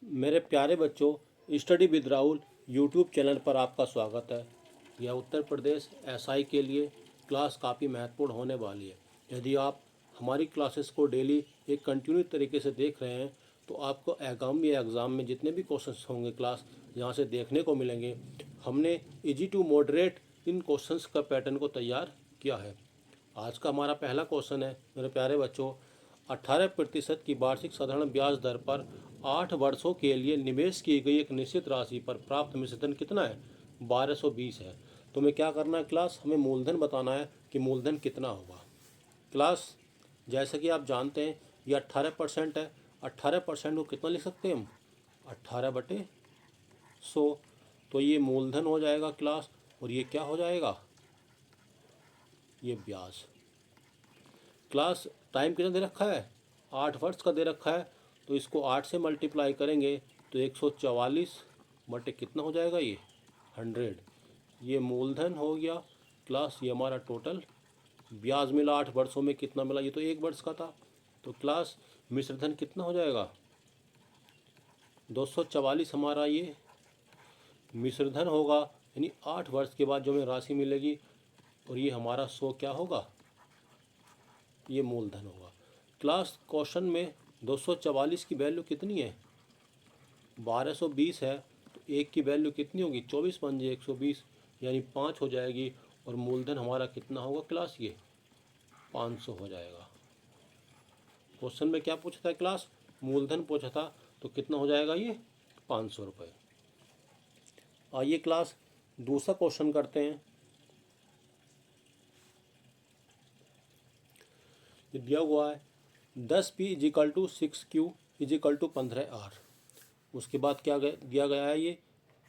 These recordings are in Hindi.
मेरे प्यारे बच्चों, study with Rahul YouTube channel पर आपका स्वागत है। यह उत्तर प्रदेश एसआई के लिए क्लास काफ़ी महत्वपूर्ण होने वाली है। यदि आप हमारी क्लासेस को डेली एक कंटिन्यू तरीके से देख रहे हैं तो आपको आगामी एग्ज़ाम में जितने भी क्वेश्चंस होंगे क्लास यहाँ से देखने को मिलेंगे। हमने इजी टू मॉडरेट इन क्वेश्चंस का पैटर्न को तैयार किया है। आज का हमारा पहला क्वेश्चन है मेरे प्यारे बच्चों, 18% की वार्षिक साधारण ब्याज दर पर 8 वर्षों के लिए निवेश की गई एक निश्चित राशि पर प्राप्त मिश्रधन कितना है? 1220 है। तो हमें क्या करना है क्लास? हमें मूलधन बताना है कि मूलधन कितना होगा। क्लास जैसा कि आप जानते हैं ये 18% है। 18% को कितना लिख सकते हैं हम? 18/100। तो ये मूलधन हो जाएगा क्लास, और ये क्या हो जाएगा? ये ब्याज। क्लास टाइम कितना दे रखा है? 8 वर्ष का दे रखा है। तो इसको 8 से मल्टीप्लाई करेंगे तो 144 बटे कितना हो जाएगा? ये 100। ये मूलधन हो गया क्लास। ये हमारा टोटल ब्याज मिला 8 वर्षों में। कितना मिला? ये तो 1 वर्ष का था। तो क्लास मिश्रधन कितना हो जाएगा? 244 हमारा ये मिश्रधन होगा, यानी 8 वर्ष के बाद जो हमें राशि मिलेगी। और ये हमारा 100 क्या होगा? ये मूलधन होगा। क्लास क्वेश्चन में 244 की वैल्यू कितनी है? 1220 है। तो एक की वैल्यू कितनी होगी? 24 पंजे 120, यानी 5 हो जाएगी। और मूलधन हमारा कितना होगा क्लास? ये 500 हो जाएगा। क्वेश्चन में क्या पूछा था क्लास? मूलधन पूछा था। तो कितना हो जाएगा? ये 500 रुपये। आइए क्लास दूसरा क्वेश्चन करते हैं। ये दिया हुआ है 10P is equal to 6Q is equal to 15R। उसके बाद क्या दिया गया है? ये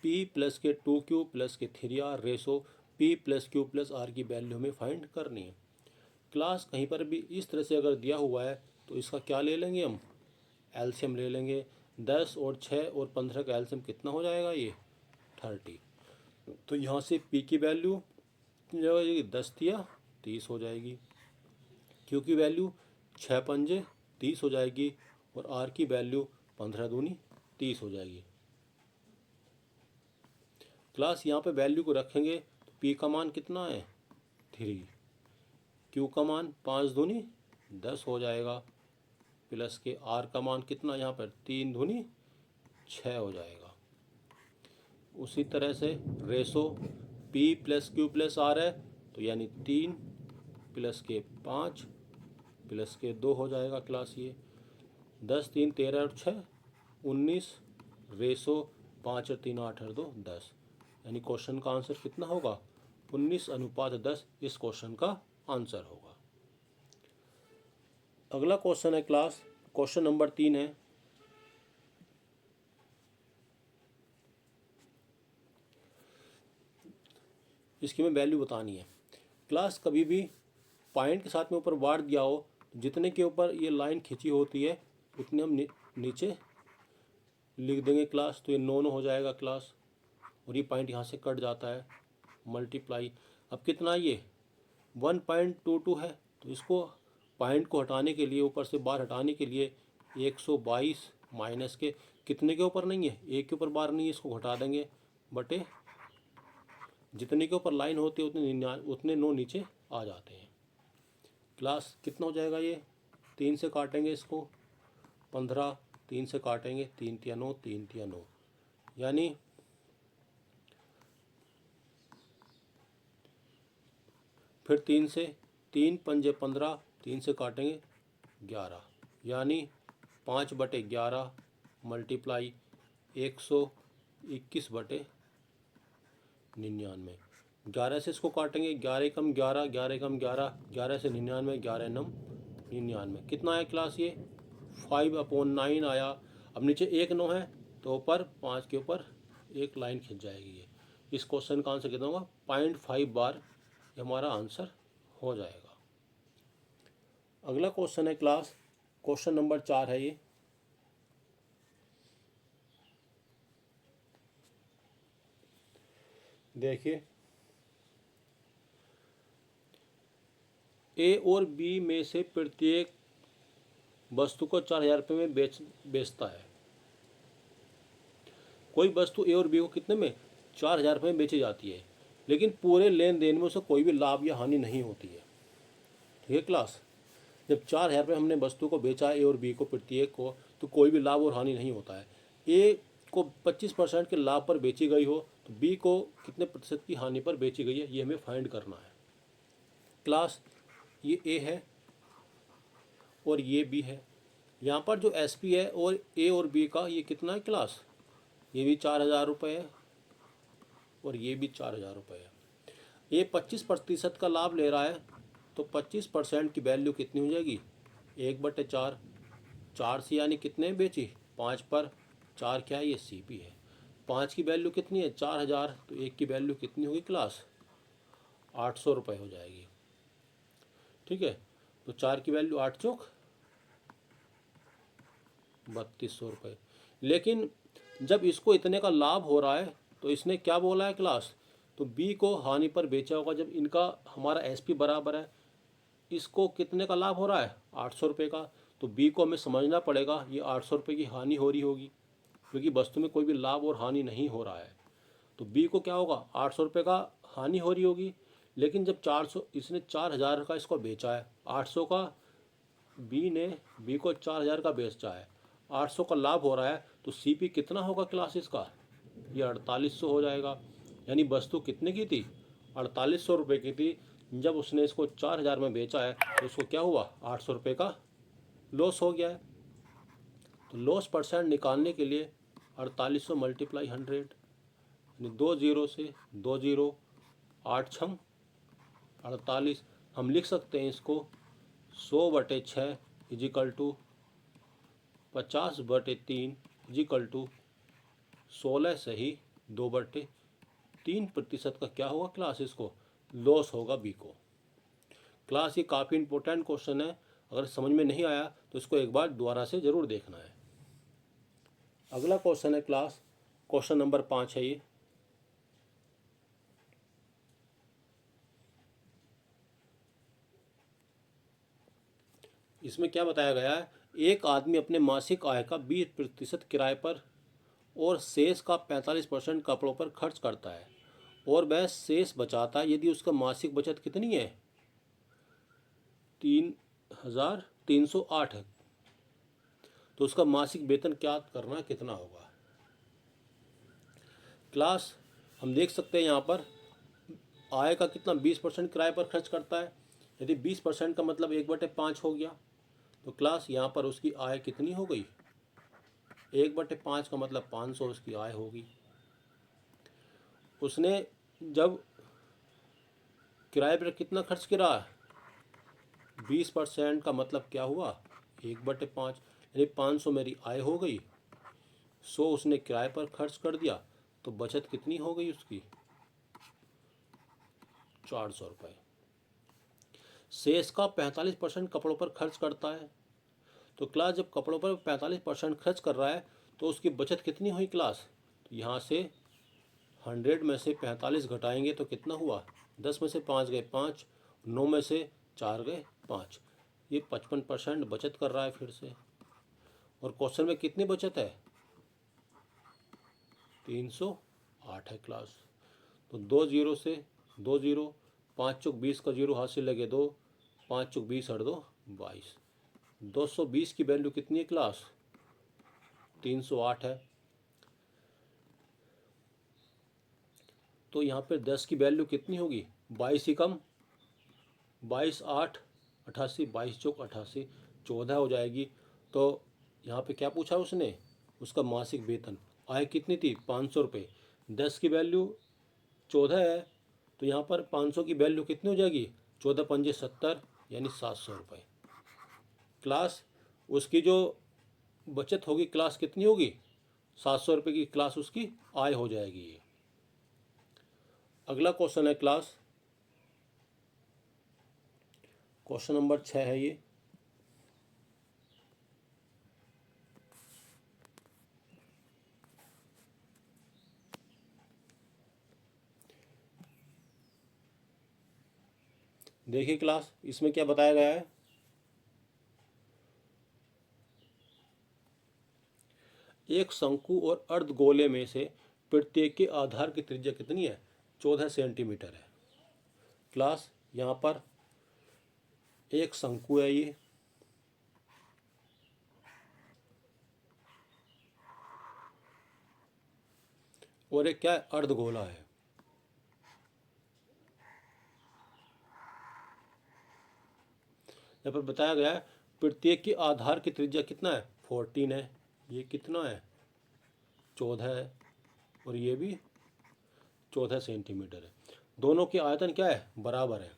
P प्लस के 2Q प्लस के 3R ratio P plus Q plus R की वैल्यू हमें फाइंड करनी है। क्लास कहीं पर भी इस तरह से अगर दिया हुआ है तो इसका क्या ले लेंगे हम? एलसीएम ले लेंगे। 10 और 6 और 15 का एलसीएम कितना हो जाएगा? ये 30। तो यहाँ से P की वैल्यू जो है 10 या 30 हो जाएगी। Q की वैल्यू 6 पंजे 30 हो जाएगी। और R की वैल्यू 15 दूनी 30 हो जाएगी। क्लास यहाँ पे वैल्यू को रखेंगे तो P का मान कितना है? 3। Q का मान 5 दूनी 10 हो जाएगा। प्लस के R का मान कितना यहाँ पर? 3 दूनी 6 हो जाएगा। उसी तरह से ratio P plus Q plus R है, तो यानी 3 प्लस के 5 प्लस के 2 हो जाएगा क्लास। ये 10 3 13 और 6 19 रेसो 5 और 3 8 और 2 10, यानी क्वेश्चन का आंसर कितना होगा? 19:10 इस क्वेश्चन का आंसर होगा। अगला क्वेश्चन है क्लास, क्वेश्चन नंबर 3 है। इसकी हमें वैल्यू बतानी है। क्लास कभी भी पॉइंट के साथ में ऊपर वार दिया हो, जितने के ऊपर ये लाइन खींची होती है उतने हम नीचे लिख देंगे क्लास। तो ये 9 हो जाएगा क्लास। और ये पॉइंट यहाँ से कट जाता है, मल्टीप्लाई। अब कितना? ये 1.22 है। तो इसको पॉइंट को हटाने के लिए, ऊपर से बार हटाने के लिए 122 माइनस के कितने के ऊपर नहीं है? एक के ऊपर बार नहीं है, इसको हटा देंगे बटे जितने के ऊपर लाइन होती है उतने 9 नीचे आ जाते हैं। क्लास कितना हो जाएगा? ये 3 से काटेंगे इसको 15, 3 से काटेंगे 3 तिया 9, 3 तिया 9, यानी फिर 3 से 3 पंजे 15, 3 से काटेंगे 11, यानी 5/11 मल्टीप्लाई 121 बटे 99। 11 से इसको काटेंगे, 11 कम 11, 11 कम 11, 11 से 99, 11 नम 99। कितना आया क्लास? ये 5/9 आया। अब नीचे 1 9 है तो ऊपर 5 के ऊपर एक लाइन खिंच जाएगी। ये इस क्वेश्चन का आंसर कितना होगा? 0.5 बार ये हमारा आंसर हो जाएगा। अगला क्वेश्चन है क्लास, क्वेश्चन नंबर 4 है। ये देखिए, ए और बी में से प्रत्येक वस्तु को 4000 रुपये में बेचता है। कोई वस्तु ए और बी को कितने में 4,000 रुपये में बेची जाती है, लेकिन पूरे लेन देन में उसे कोई भी लाभ या हानि नहीं होती है। ठीक है क्लास, जब 4,000 रुपये हमने वस्तु को बेचा ए और बी को प्रत्येक को, तो कोई भी लाभ और हानि नहीं होता है। ए को 25% के लाभ पर बेची गई हो तो बी को कितने प्रतिशत की हानि पर बेची गई है, ये हमें फाइंड करना है। क्लास ये ए है और ये बी है। यहाँ पर जो एस पी है और ए और बी का ये कितना है क्लास, ये भी 4,000 रुपये है और ये भी 4,000 रुपये है। ये 25% का लाभ ले रहा है, तो 25% की वैल्यू कितनी हो जाएगी 1/4। 4 से यानी कितने बेची 5 पर, 4 क्या है ये सी पी है। 5 की वैल्यू कितनी है 4,000, तो 1 की वैल्यू कितनी होगी क्लास 800 रुपये हो जाएगी। ठीक है, तो 4 की वैल्यू 8 चौक 3200 रुपये। लेकिन जब इसको इतने का लाभ हो रहा है तो इसने क्या बोला है क्लास, तो बी को हानि पर बेचा होगा। जब इनका हमारा एस पी बराबर है, इसको कितने का लाभ हो रहा है 800 रुपये का, तो बी को हमें समझना पड़ेगा ये 800 रुपये की हानि हो रही होगी, क्योंकि वस्तु में कोई भी लाभ और हानि नहीं हो रहा है। तो बी को क्या होगा 800 रुपये का हानि हो रही होगी। लेकिन जब 400 इसने 4,000 का इसको बेचा है, 800 का बी को 4,000 का बेचा है, 800 का लाभ हो रहा है, तो सी पी कितना होगा क्लास इसका, ये 4800 हो जाएगा। यानी वस्तु कितने की थी 4800 रुपये की थी। जब उसने इसको 4,000 में बेचा है तो उसको क्या हुआ 800 रुपये का लॉस हो गया है। तो लॉस परसेंट निकालने के लिए 4800 मल्टीप्लाई 100, यानी 2 जीरो से 2 जीरो 8 छम 48। हम लिख सकते हैं इसको 100/6 इजिकल टू 50/3 इजिकल टू 16 सही 2/3% का क्या होगा क्लास इसको लॉस होगा बी को। क्लास ये काफ़ी इंपॉर्टेंट क्वेश्चन है, अगर समझ में नहीं आया तो इसको एक बार दोबारा से ज़रूर देखना है। अगला क्वेश्चन है क्लास, क्वेश्चन नंबर 5 है ये। इसमें क्या बताया गया है, एक आदमी अपने मासिक आय का 20% किराए पर और शेष का 45% कपड़ों पर खर्च करता है और वह शेष बचाता है। यदि उसका मासिक बचत कितनी है 3,308 है, तो उसका मासिक वेतन क्या करना कितना होगा। क्लास हम देख सकते हैं यहाँ पर आय का कितना 20% किराए पर खर्च करता है। यदि 20% का मतलब 1/5 हो गया, तो क्लास यहाँ पर उसकी आय कितनी हो गई 1/5 का मतलब 500 उसकी आय होगी। उसने जब किराए पर कितना खर्च करा 20% का मतलब क्या हुआ 1/5, यानी 500 मेरी आय हो गई, 100 उसने किराए पर खर्च कर दिया, तो बचत कितनी हो गई उसकी 400 रुपये। शेष का 45% कपड़ों पर खर्च करता है, तो क्लास जब कपड़ों पर 45% खर्च कर रहा है तो उसकी बचत कितनी हुई क्लास, तो यहाँ से 100 में से 45 घटाएंगे तो कितना हुआ 10 में से 5 गए 5, 9 में से 4 गए 5, ये 55% बचत कर रहा है फिर से। और क्वेश्चन में कितनी बचत है 308 है क्लास। तो 2 जीरो से 2 जीरो 5 चौक 20 का जीरो हाथ से लगे 2, 5 चौक 20 हट 2 22, 220 की वैल्यू कितनी है क्लास 308 है। तो यहाँ पे 10 की वैल्यू कितनी होगी 22 ही कम 22 8 88, 22 चौक 88 14 हो जाएगी। तो यहाँ पे क्या पूछा उसने, उसका मासिक वेतन आय कितनी थी 500 रुपये, 10 की वैल्यू 14 है, तो यहाँ पर 500 की वैल्यू कितनी हो जाएगी 14 पंजे 70, यानी 700 रुपये। क्लास उसकी जो बचत होगी क्लास कितनी होगी 700 रुपये की क्लास उसकी आय हो जाएगी ये। अगला क्वेश्चन है क्लास, क्वेश्चन नंबर 6 है ये। देखिए क्लास इसमें क्या बताया गया है, एक शंकु और अर्धगोले में से प्रत्येक के आधार की त्रिज्या कितनी है? 14 सेंटीमीटर है। क्लास यहाँ पर एक शंकु है ये, और एक क्या है? अर्धगोला है। यहाँ पर बताया गया है प्रत्येक के आधार की त्रिज्या कितना है? 14 है। ये कितना है? 14 है, और ये भी 14 सेंटीमीटर है। दोनों के आयतन क्या है? बराबर है।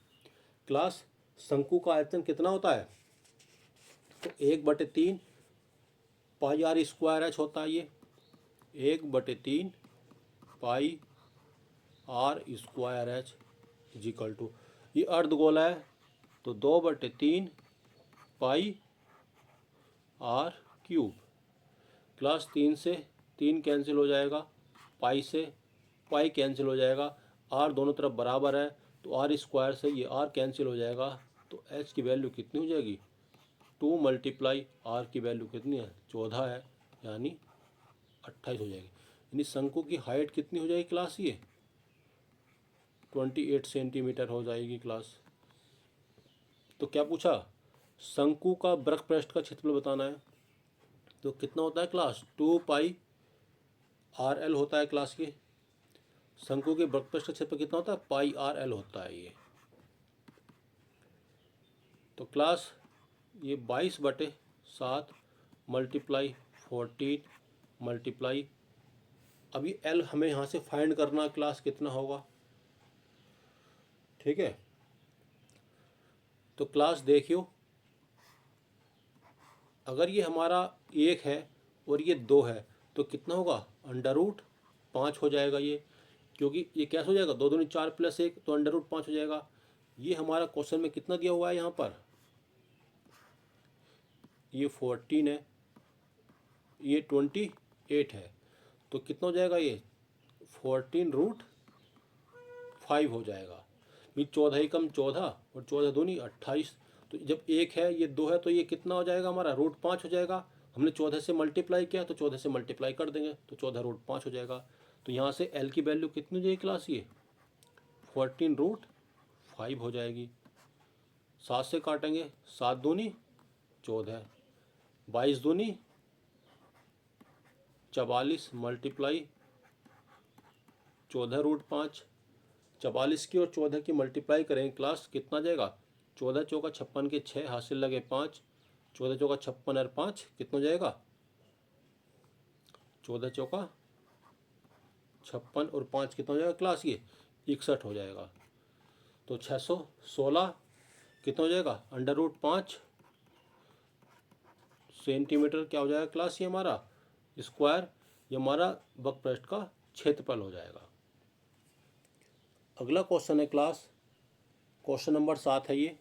क्लास शंकु का आयतन कितना होता है? तो 1/3 पाई आर स्क्वायर एच होता है। ये 1/3 pi r square h is equal to, ये अर्धगोला है तो 2/3 पाई आर क्यूब। क्लास 3 से 3 कैंसिल हो जाएगा, पाई से पाई कैंसिल हो जाएगा, आर दोनों तरफ बराबर है तो आर स्क्वायर से ये आर कैंसिल हो जाएगा, तो एच की वैल्यू कितनी हो जाएगी? 2 मल्टीप्लाई आर की वैल्यू कितनी है? 14 है, यानी 28 हो जाएगी। यानी शंकु की हाइट कितनी हो जाएगी क्लास? ये 28 सेंटीमीटर हो जाएगी क्लास। तो क्या पूछा? शंकु का वृत्त पृष्ठ का क्षेत्रफल बताना है। तो कितना होता है क्लास? 2 पाई आर एल होता है क्लास के। शंकु के वृत्त पृष्ठ का क्षेत्रफल कितना होता है? पाई आर एल होता है ये। तो क्लास ये 22/7 मल्टीप्लाई 14 मल्टीप्लाई, अब ये एल हमें यहाँ से फाइंड करना क्लास कितना होगा। ठीक है, तो क्लास देखियो, अगर ये हमारा 1 है और ये 2 है तो कितना होगा? √5 हो जाएगा ये, क्योंकि ये कैसे हो जाएगा? 2 दूनी 4 + 1 तो √5 हो जाएगा। ये हमारा क्वेश्चन में कितना दिया हुआ है? यहाँ पर ये 14 है, ये 28 है, तो कितना हो जाएगा? ये 14√5 हो जाएगा। ये 14 ही कम 14 और 14 दूनी 28, तो जब 1 है ये 2 है तो ये कितना हो जाएगा हमारा? √5 हो जाएगा। हमने 14 से मल्टीप्लाई किया तो 14 से मल्टीप्लाई कर देंगे तो 14√5 हो जाएगा। तो यहाँ से एल की वैल्यू कितनी हो जाएगी क्लास? ये 14√5 हो जाएगी। 7 से काटेंगे, 7 दूनी 14, 22 दूनी 44 मल्टीप्लाई 14√5, 44 की और 14 की मल्टीप्लाई करेंगे क्लास, कितना जाएगा? 14 चौका 56 के 6 हासिल लगे 5, 14 चौका 56 और 5 कितना हो जाएगा? 14 चौका 56 और 5 कितना हो जाएगा क्लास? ये 61 हो जाएगा। तो 616 कितना हो जाएगा? √5 सेंटीमीटर क्या हो जाएगा क्लास? ये हमारा स्क्वायर, ये हमारा वक्र पृष्ठ का क्षेत्रफल हो जाएगा। अगला क्वेश्चन है क्लास, क्वेश्चन नंबर 7 है ये।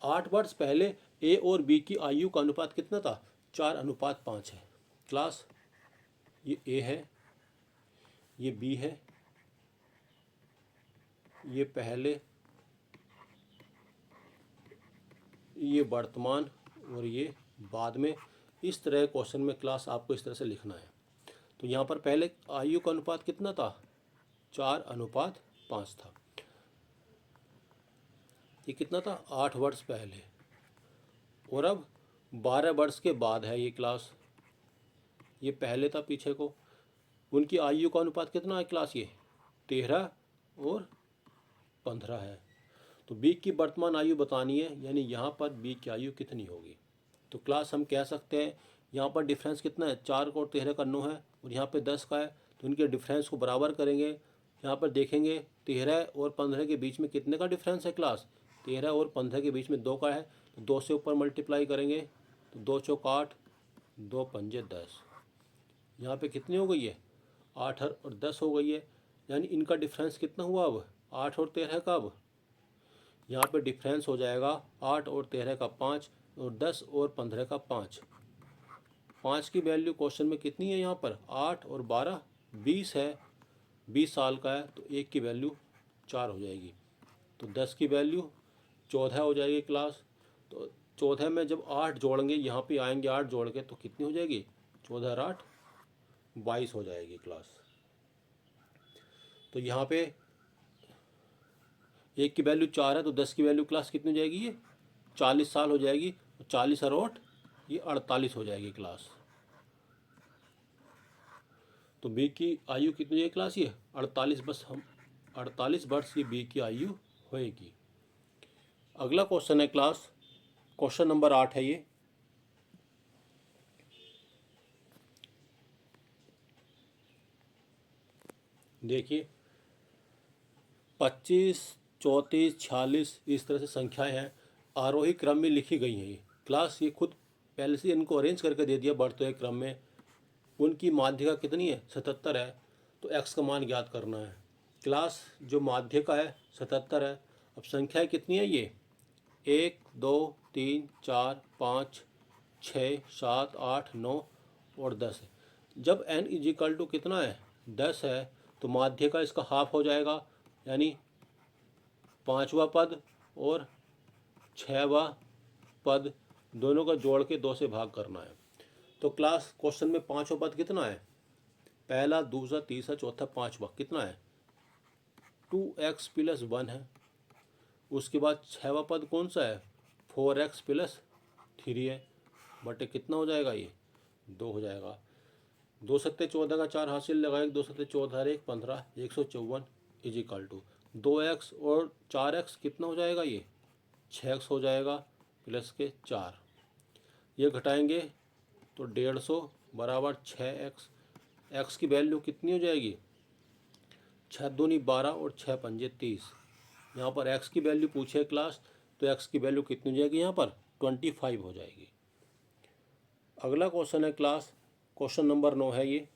आठ वर्ष पहले ए और बी की आयु का अनुपात कितना था? 4:5 है। क्लास ये ए है, ये बी है, ये पहले, ये वर्तमान और ये बाद में। इस तरह क्वेश्चन में क्लास आपको इस तरह से लिखना है। तो यहाँ पर पहले आयु का अनुपात कितना था? 4:5 था। ये कितना था? 8 वर्ष पहले, और अब 12 वर्ष के बाद है ये क्लास। ये पहले था पीछे को। उनकी आयु का अनुपात कितना है क्लास? ये 13 और 15 है। तो बी की वर्तमान आयु बतानी है, यानी यहाँ पर बी की आयु कितनी होगी। तो क्लास हम कह सकते हैं यहाँ पर डिफरेंस कितना है? 4 और 13 का 9 है, और यहाँ पे 10 का है, तो इनके डिफरेंस को बराबर करेंगे। यहाँ पर देखेंगे 13 और 15 के बीच में कितने का डिफरेंस है क्लास? 13 और 15 के बीच में 2 का है, तो 2 से ऊपर मल्टीप्लाई करेंगे तो 2 चौक 8, 2 पंजे 10। यहाँ पे कितनी हो गई है? 8 और 10 हो गई है, यानी इनका डिफरेंस कितना हुआ अब? 8 और 13 का। अब यहाँ पे डिफरेंस हो जाएगा 8 और 13 का 5, और 10 और 15 का 5। 5 की वैल्यू क्वेश्चन में कितनी है? यहाँ पर 8 और 12 20 है, 20 साल का है, तो 1 की वैल्यू 4 हो जाएगी। तो 10 की वैल्यू 14 हो जाएगी क्लास। तो 14 में जब 8 जोड़ेंगे, यहाँ पे आएंगे 8 जोड़ के, तो कितनी हो जाएगी? 14 और 8 22 हो जाएगी क्लास। तो यहाँ पे 1 की वैल्यू 4 है, तो 10 की वैल्यू क्लास कितनी हो जाएगी? ये 40 साल हो जाएगी। 40 और 8 ये 48 हो जाएगी क्लास। तो बी की आयु कितनी हो जाएगी क्लास? ये 48, बस हम 48 वर्ष ये बी की आयु होएगी। अगला क्वेश्चन है क्लास, क्वेश्चन नंबर 8 है ये। देखिए 25, 34, 46 इस तरह से संख्याएं हैं, आरोही क्रम में लिखी गई हैं ये। क्लास ये खुद पहले से इनको अरेंज करके दे दिया बढ़ते हुए क्रम में। उनकी माध्यिका कितनी है? 77 है। तो एक्स का मान ज्ञात करना है। क्लास जो माध्यिका है 77 है। अब संख्याएं कितनी है ये? 1, 2, 3, 4, 5, 6, 7, 8, 9 और 10 है। जब n इजिकल टू कितना है? 10 है, तो माध्यिका इसका हाफ हो जाएगा, यानी 5वां पद और 6वां पद दोनों का जोड़ के 2 से भाग करना है। तो क्लास क्वेश्चन में 5वां पद कितना है? पहला, दूसरा, तीसरा, चौथा, 5वां कितना है? 2x + 1 है। उसके बाद 6वां पद कौन सा है? 4x + 3 है। बटे कितना हो जाएगा? ये 2 हो जाएगा। 2 सत्ते 14 का 4 हासिल लगाएंगे, 2 सत्ते 14 और 1 15, 154 इजिकल टू 2x और 4x कितना हो जाएगा? ये 6x हो जाएगा प्लस के 4। ये घटाएंगे तो 150 बराबर 6x। x की वैल्यू कितनी हो जाएगी? 6 दूनी 12 और 6 पंजे 30। यहाँ पर x की वैल्यू पूछे क्लास, तो x की वैल्यू कितनी हो जाएगी? यहाँ पर 25 हो जाएगी। अगला क्वेश्चन है क्लास, क्वेश्चन नंबर 9 है ये।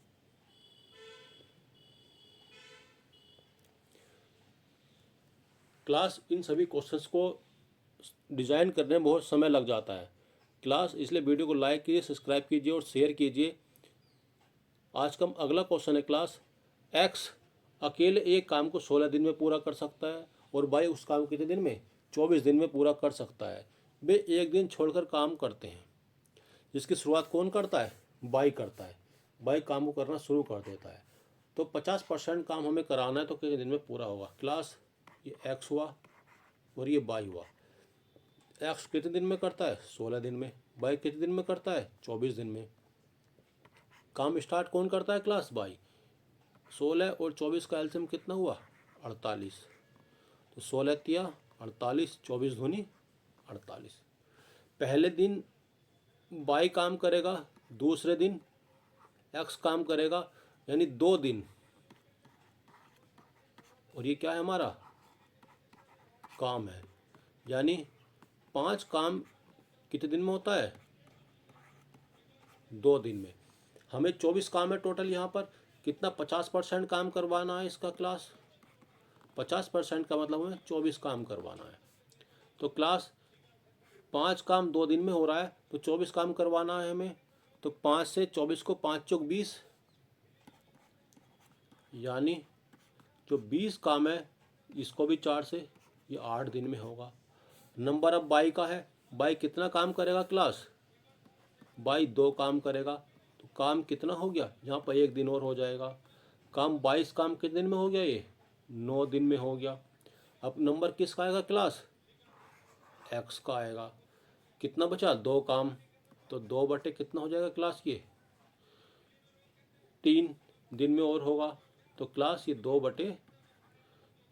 क्लास इन सभी क्वेश्चंस को डिज़ाइन करने में बहुत समय लग जाता है क्लास, इसलिए वीडियो को लाइक कीजिए, सब्सक्राइब कीजिए और शेयर कीजिए। आज का अगला क्वेश्चन है क्लास, एक्स अकेले एक काम को 16 दिन में पूरा कर सकता है और वाई उस काम को कितने दिन में? 24 दिन में पूरा कर सकता है। वे एक दिन छोड़कर काम करते हैं। जिसकी शुरुआत कौन करता है? वाई करता है। वाई काम को करना शुरू कर देता है। तो 50% काम हमें कराना है, तो कितने दिन में पूरा होगा? क्लास ये एक्स हुआ और ये वाई हुआ। एक्स कितने दिन में करता है? 16 दिन में। वाई कितने दिन में करता है? 24 दिन में। काम स्टार्ट कौन करता है? Class Y. 16 और 24 का एलसीएम कितना हुआ? 48। तो 16 तिया 48, 24 दूनी 48। पहले दिन वाई काम करेगा, दूसरे दिन एक्स काम करेगा, यानी 2 दिन। और ये क्या है? हमारा काम है। यानी 5 काम कितने दिन में होता है? 2 दिन में। हमें 24 काम है टोटल। यहाँ पर कितना? 50% काम करवाना है इसका क्लास। 50% का मतलब हमें 24 काम करवाना है। तो क्लास 5 काम 2 दिन में हो रहा है, तो 24 काम करवाना है हमें। तो 5 से 24 को 5 चौक 20, यानी जो 20 काम है इसको भी 4 से, ये 8 दिन में होगा। नंबर अब बाई का है। बाई कितना काम करेगा क्लास? बाई 2 काम करेगा। तो काम कितना हो गया? यहाँ पर 1 दिन और हो जाएगा। काम 22 काम कितने दिन में हो गया? ये 9 दिन में हो गया। अब नंबर किसका आएगा क्लास? एक्स का आएगा। कितना बचा? 2 काम। तो 2 बटे कितना हो जाएगा क्लास? ये 3 दिन में और होगा। तो क्लास ये 2 बटे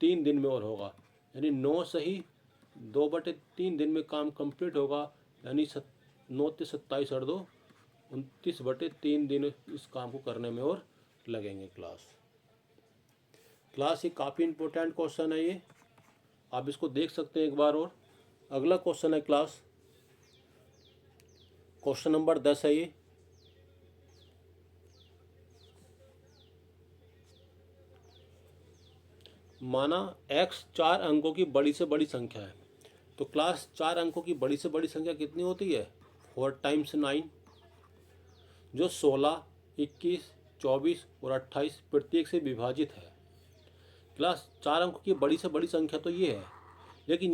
3 दिन में और होगा, यानी 9 सही 2 बटे 3 दिन में काम कंप्लीट होगा। यानी 9 से 27 और 2 29 बटे 3 दिन इस काम को करने में और लगेंगे क्लास ये काफ़ी इंपॉर्टेंट क्वेश्चन है ये, आप इसको देख सकते हैं एक बार और। अगला क्वेश्चन है क्लास, क्वेश्चन नंबर 10 है ये। माना x 4 अंकों की बड़ी से बड़ी संख्या है। तो क्लास 4 अंकों की बड़ी से बड़ी संख्या कितनी होती है? 4 × 9, जो 16, 21, 24 और 28 प्रत्येक से विभाजित है। क्लास 4 अंकों की बड़ी से बड़ी संख्या तो ये है। लेकिन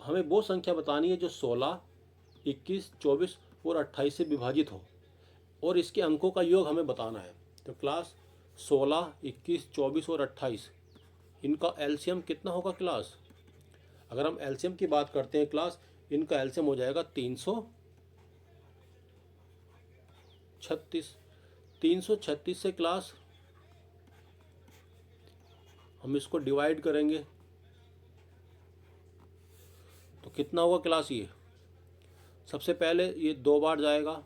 हमें वो संख्या बतानी है जो 16, 21, 24 और 28 से विभाजित हो, और इसके अंकों का योग हमें बताना है। तो क्लास 16, 21, 24 और 28, इनका एलसीएम कितना होगा क्लास? अगर हम एलसीएम की बात करते हैं क्लास, इनका एलसीएम हो जाएगा 336। 336 से क्लास हम इसको डिवाइड करेंगे तो कितना होगा क्लास? ये सबसे पहले ये 2 बार जाएगा,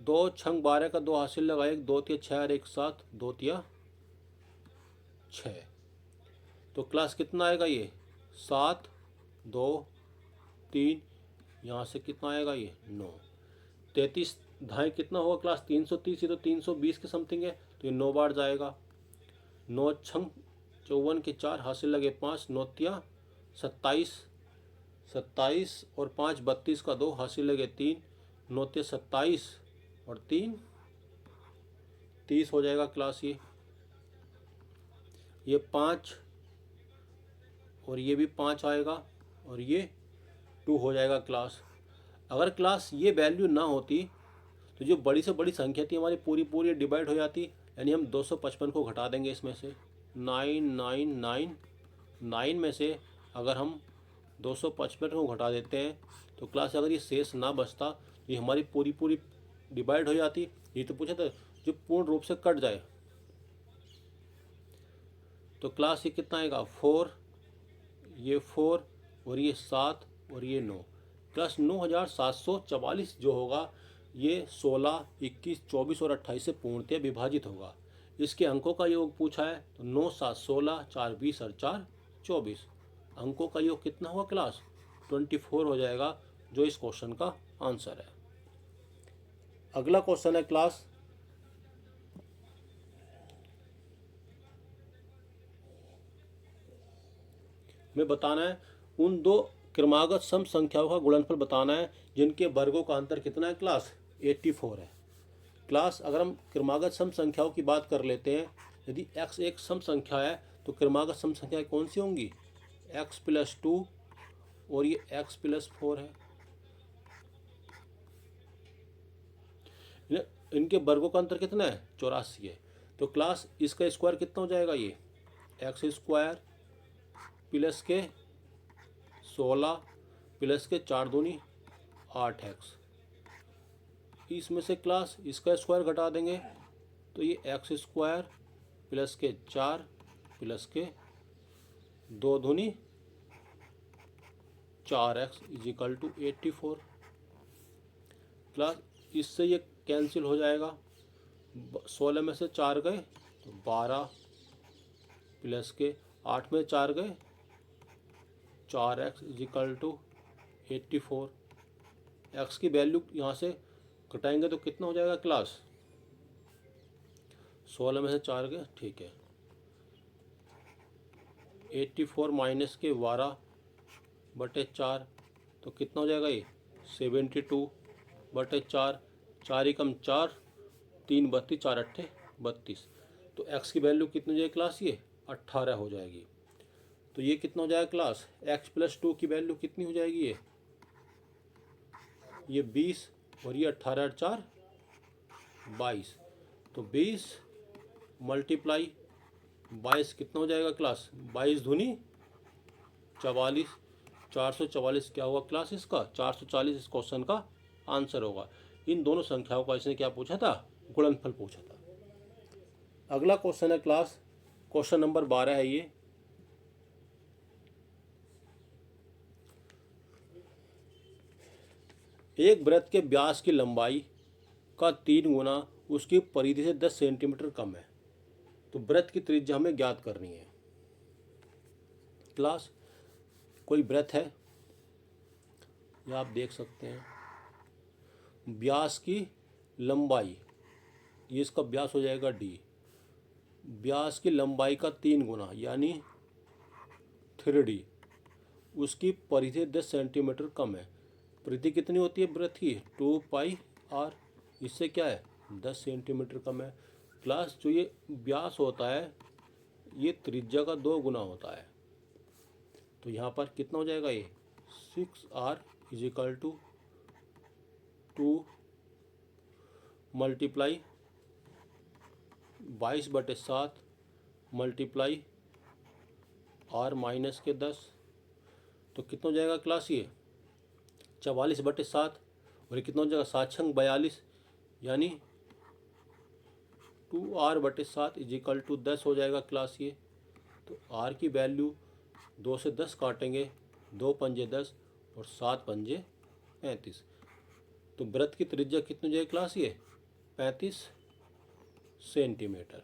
2 छंग 12 का 2 हासिल लगाए, 2 तिया 6 और 1 7, 2 तिया 6। तो क्लास कितना आएगा? ये 7, 2, 3, यहाँ से कितना आएगा? ये 9। 33 ढाई कितना होगा क्लास? 330। ये तो 320 के समथिंग है, तो ये 9 बार जाएगा। 9 छंग 54 के 4 हासिल लगे 5, 9 तिया 27, 27 और 5 32 का 2 हासिल लगे 3, 9 तिया 27 और 3 30 हो जाएगा क्लास। ये 5 और ये भी 5 आएगा और ये 2 हो जाएगा क्लास। अगर क्लास ये वैल्यू ना होती तो जो बड़ी से बड़ी संख्या थी हमारी पूरी डिवाइड हो जाती, यानी हम 255 को घटा देंगे इसमें से। 9 में से अगर हम 255 को घटा देते हैं तो क्लास अगर ये शेष ना बचता, ये हमारी पूरी डिवाइड हो जाती। ये तो पूछा था जो पूर्ण रूप से कट जाए। तो क्लास ये कितना आएगा? 4, ये 4 और ये 7 और ये 9, प्लस 9744 जो होगा ये 16, 21, 24 और 28 से पूर्णतः विभाजित होगा। इसके अंकों का योग पूछा है, तो 9, 7, 16, 4, 20 और 4, 24। अंकों का योग कितना होगा क्लास? 24 हो जाएगा, जो इस क्वेश्चन का आंसर है। अगला क्वेश्चन है क्लास, में बताना है उन दो क्रमागत सम संख्याओं का गुणनफल बताना है जिनके वर्गों का अंतर कितना है क्लास? 84 है। क्लास अगर हम क्रमागत सम संख्याओं की बात कर लेते हैं, यदि x एक सम संख्या है तो क्रमागत सम संख्या कौन सी होंगी? x + 2 और ये x + 4 है। इनके वर्गों का अंतर कितना है? 84 है। तो क्लास इसका स्क्वायर कितना हो जाएगा? ये x² प्लस के 16 प्लस के 4 दूनी 8x। इसमें से क्लास इसका स्क्वायर घटा देंगे तो ये x² प्लस के 4 प्लस के 2 दूनी 4x इजिकल टू 84। क्लास इससे ये कैंसिल हो जाएगा, 16 में से 4 गए तो 12 प्लस के 8 में 4 गए 4x इजिकल टू 84। x की वैल्यू यहाँ से घटाएंगे तो कितना हो जाएगा क्लास? 16 में से 4 गए, ठीक है। 84 माइनस के 12/4 तो कितना हो जाएगा? ये 72/4, 4 एकम 4, 3 32, 4 अट्ठे 32। तो x की वैल्यू कितनी हो जाएगी क्लास? ये 18 हो जाएगी। तो ये कितना हो जाएगा क्लास? x + 2 की वैल्यू कितनी हो जाएगी? ये 20 और ये 18 और 4 22। तो 20 मल्टीप्लाई 22 कितना हो जाएगा क्लास? 22 दूनी 44, 444 क्या होगा क्लास इसका? 440 इस क्वेश्चन का आंसर होगा। इन दोनों संख्याओं का इसने क्या पूछा था? गुणनफल पूछा था। अगला क्वेश्चन है क्लास, क्वेश्चन नंबर 12 है ये। एक वृत्त के व्यास की लंबाई का 3 गुना उसकी परिधि से 10 सेंटीमीटर कम है, तो वृत्त की त्रिज्या हमें ज्ञात करनी है। क्लास कोई वृत्त है, ये आप देख सकते हैं, व्यास की लंबाई, ये इसका व्यास हो जाएगा d, व्यास की लंबाई का 3 गुना यानी 3d, उसकी परिधि 10 सेंटीमीटर कम है। परिधि कितनी होती है वृत्त की? 2πr, इससे क्या है? 10 सेंटीमीटर कम है। क्लास जो ये व्यास होता है ये त्रिज्या का 2 गुना होता है। तो यहाँ पर कितना हो जाएगा ये 6r is equal to 2 multiply 22/7 multiply r minus के 10। तो कितना हो जाएगा क्लास ये 44/7 और ये कितना हो जाएगा 7×42 यानी 2r/7 इज इक्वल टू 10 हो जाएगा क्लास ये। तो r की वैल्यू 2 से 10 काटेंगे, 2 पंजे 10 और 7 पंजे 35। तो वृत्त की त्रिज्या कितनी हो जाएगी क्लास ये 35 सेंटीमीटर।